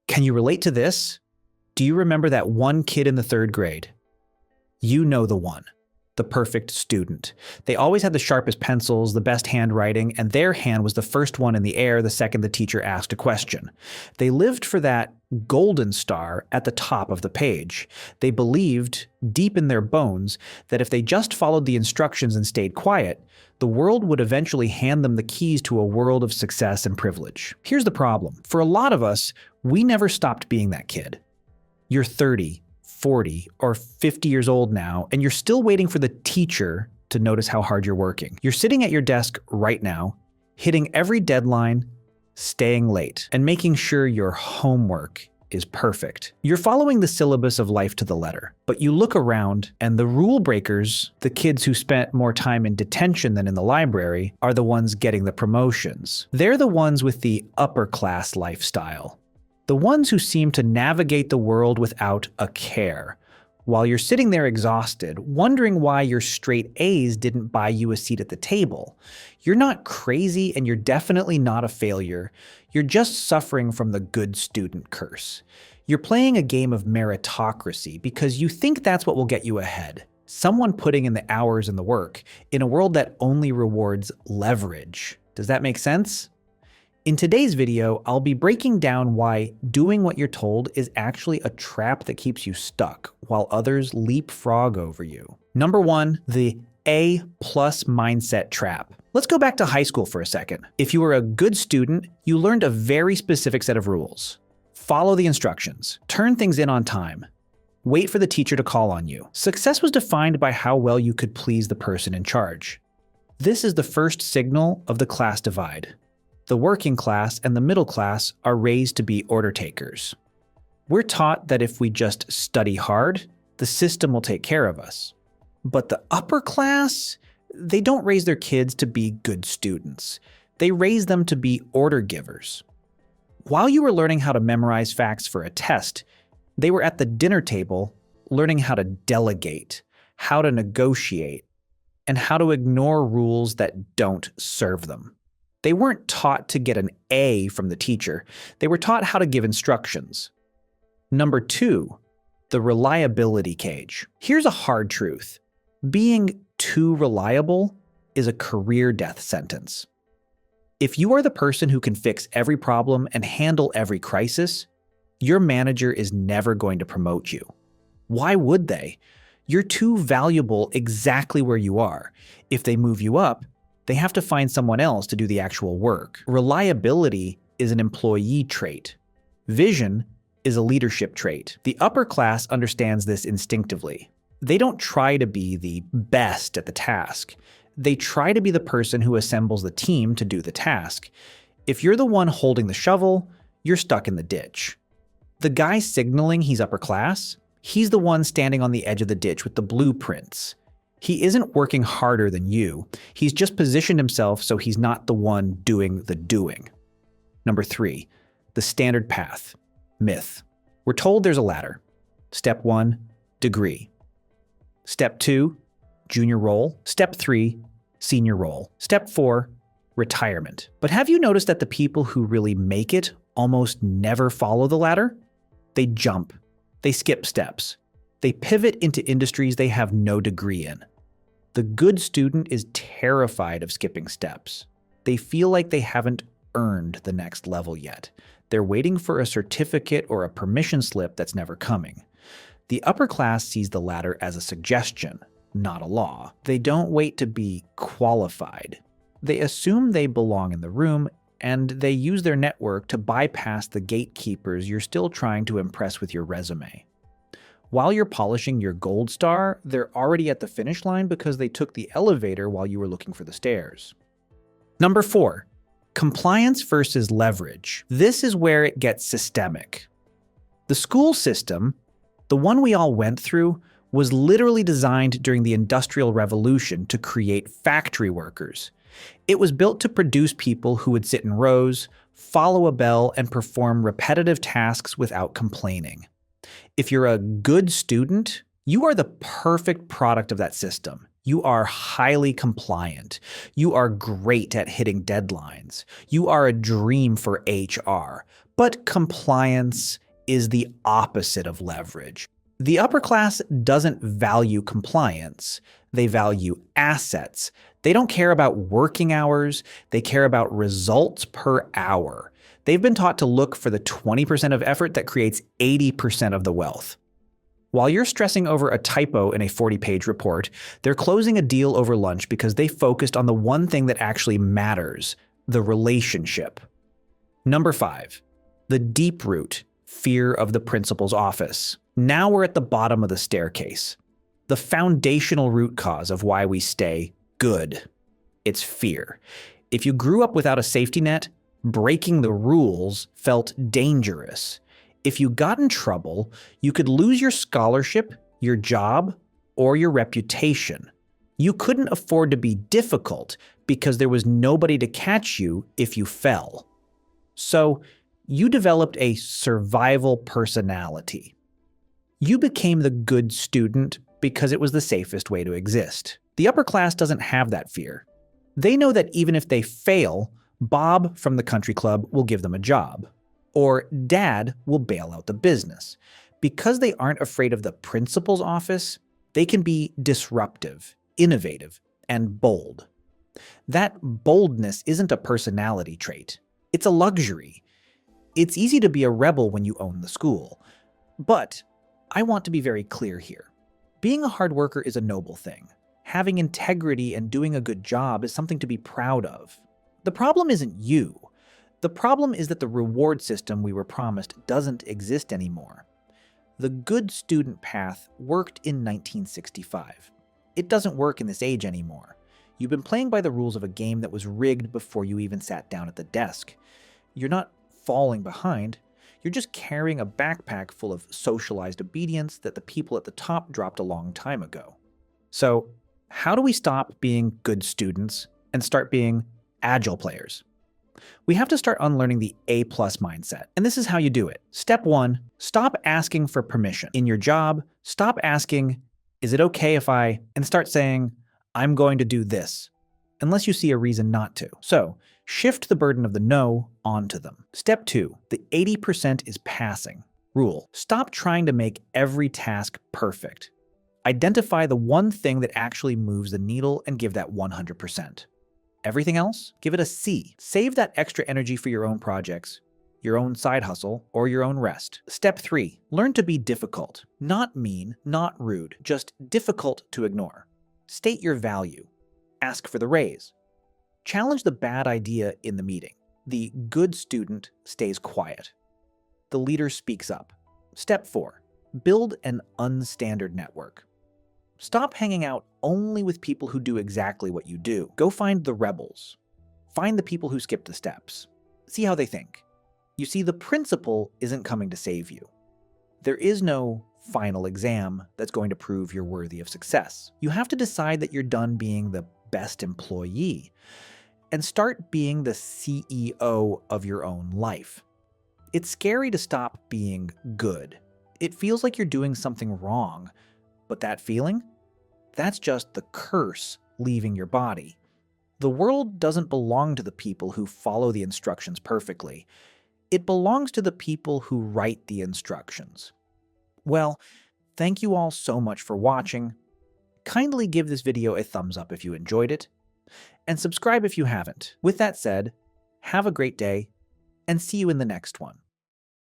Can you relate to this? Do you remember that one kid in the third grade? You know the one. The perfect student. They always had the sharpest pencils, the best handwriting, and their hand was the first one in the air the second the teacher asked a question. They lived for that golden star at the top of the page. They believed, deep in their bones, that if they just followed the instructions and stayed quiet, the world would eventually hand them the keys to a world of success and privilege. Here's the problem. For a lot of us, we never stopped being that kid. You're 30, 40, or 50 years old now, and you're still waiting for the teacher to notice how hard you're working. You're sitting at your desk right now, hitting every deadline, staying late, and making sure your homework is perfect. You're following the syllabus of life to the letter, but you look around and the rule breakers, the kids who spent more time in detention than in the library, are the ones getting the promotions. They're the ones with the upper class lifestyle. The ones who seem to navigate the world without a care, while you're sitting there exhausted, wondering why your straight A's didn't buy you a seat at the table. You're not crazy and you're definitely not a failure. You're just suffering from the good student curse. You're playing a game of meritocracy because you think that's what will get you ahead. Someone putting in the hours and the work in a world that only rewards leverage. Does that make sense? In today's video, I'll be breaking down why doing what you're told is actually a trap that keeps you stuck, while others leapfrog over you. Number 1, the A+ mindset trap. Let's go back to high school for a second. If you were a good student, you learned a very specific set of rules. Follow the instructions, turn things in on time, wait for the teacher to call on you. Success was defined by how well you could please the person in charge. This is the first signal of the class divide. The working class and the middle class are raised to be order takers. We're taught that if we just study hard, the system will take care of us. But the upper class, they don't raise their kids to be good students. They raise them to be order givers. While you were learning how to memorize facts for a test, they were at the dinner table learning how to delegate, how to negotiate, and how to ignore rules that don't serve them. They weren't taught to get an A from the teacher. They were taught how to give instructions. Number 2, the reliability cage. Here's a hard truth. Being too reliable is a career death sentence. If you are the person who can fix every problem and handle every crisis, your manager is never going to promote you. Why would they? You're too valuable exactly where you are. If they move you up, they have to find someone else to do the actual work. Reliability is an employee trait. Vision is a leadership trait. The upper class understands this instinctively. They don't try to be the best at the task. They try to be the person who assembles the team to do the task. If you're the one holding the shovel, you're stuck in the ditch. The guy signaling he's upper class, he's the one standing on the edge of the ditch with the blueprints. He isn't working harder than you. He's just positioned himself so he's not the one doing the doing. Number 3, the standard path. Myth. We're told there's a ladder. Step 1, degree. Step 2, junior role. Step 3, senior role. Step 4, retirement. But have you noticed that the people who really make it almost never follow the ladder? They jump. They skip steps. They pivot into industries they have no degree in. The good student is terrified of skipping steps. They feel like they haven't earned the next level yet. They're waiting for a certificate or a permission slip that's never coming. The upper class sees the ladder as a suggestion, not a law. They don't wait to be qualified. They assume they belong in the room, and they use their network to bypass the gatekeepers you're still trying to impress with your resume. While you're polishing your gold star, they're already at the finish line because they took the elevator while you were looking for the stairs. Number 4, compliance versus leverage. This is where it gets systemic. The school system, the one we all went through, was literally designed during the Industrial Revolution to create factory workers. It was built to produce people who would sit in rows, follow a bell, and perform repetitive tasks without complaining. If you're a good student, you are the perfect product of that system. You are highly compliant. You are great at hitting deadlines. You are a dream for HR. But compliance is the opposite of leverage. The upper class doesn't value compliance. They value assets. They don't care about working hours. They care about results per hour. They've been taught to look for the 20% of effort that creates 80% of the wealth. While you're stressing over a typo in a 40-page report, they're closing a deal over lunch because they focused on the one thing that actually matters, the relationship. Number 5, the deep root, fear of the principal's office. Now we're at the bottom of the staircase. The foundational root cause of why we stay good. It's fear. If you grew up without a safety net, breaking the rules felt dangerous. If you got in trouble, you could lose your scholarship, your job, or your reputation. You couldn't afford to be difficult because there was nobody to catch you if you fell. So, you developed a survival personality. You became the good student because it was the safest way to exist. The upper class doesn't have that fear. They know that even if they fail, Bob from the country club will give them a job. Or Dad will bail out the business. Because they aren't afraid of the principal's office, they can be disruptive, innovative, and bold. That boldness isn't a personality trait. It's a luxury. It's easy to be a rebel when you own the school. But I want to be very clear here. Being a hard worker is a noble thing. Having integrity and doing a good job is something to be proud of. The problem isn't you. The problem is that the reward system we were promised doesn't exist anymore. The good student path worked in 1965. It doesn't work in this age anymore. You've been playing by the rules of a game that was rigged before you even sat down at the desk. You're not falling behind. You're just carrying a backpack full of socialized obedience that the people at the top dropped a long time ago. So, how do we stop being good students and start being agile players? We have to start unlearning the A+ mindset, and this is how you do it. Step 1, stop asking for permission. In your job, stop asking, is it okay if I, and start saying, I'm going to do this, unless you see a reason not to. So, shift the burden of the no onto them. Step 2, the 80% is passing rule. Stop trying to make every task perfect. Identify the one thing that actually moves the needle and give that 100%. Everything else, give it a C. Save that extra energy for your own projects, your own side hustle, or your own rest. Step 3, learn to be difficult. Not mean, not rude, just difficult to ignore. State your value. Ask for the raise. Challenge the bad idea in the meeting. The good student stays quiet. The leader speaks up. Step 4, build an unstandard network. Stop hanging out only with people who do exactly what you do. Go find the rebels. Find the people who skip the steps. See how they think. You see, the principal isn't coming to save you. There is no final exam that's going to prove you're worthy of success. You have to decide that you're done being the best employee and start being the CEO of your own life. It's scary to stop being good. It feels like you're doing something wrong. But that feeling? That's just the curse leaving your body. The world doesn't belong to the people who follow the instructions perfectly. It belongs to the people who write the instructions. Well, thank you all so much for watching. Kindly give this video a thumbs up if you enjoyed it, and subscribe if you haven't. With that said, have a great day, and see you in the next one.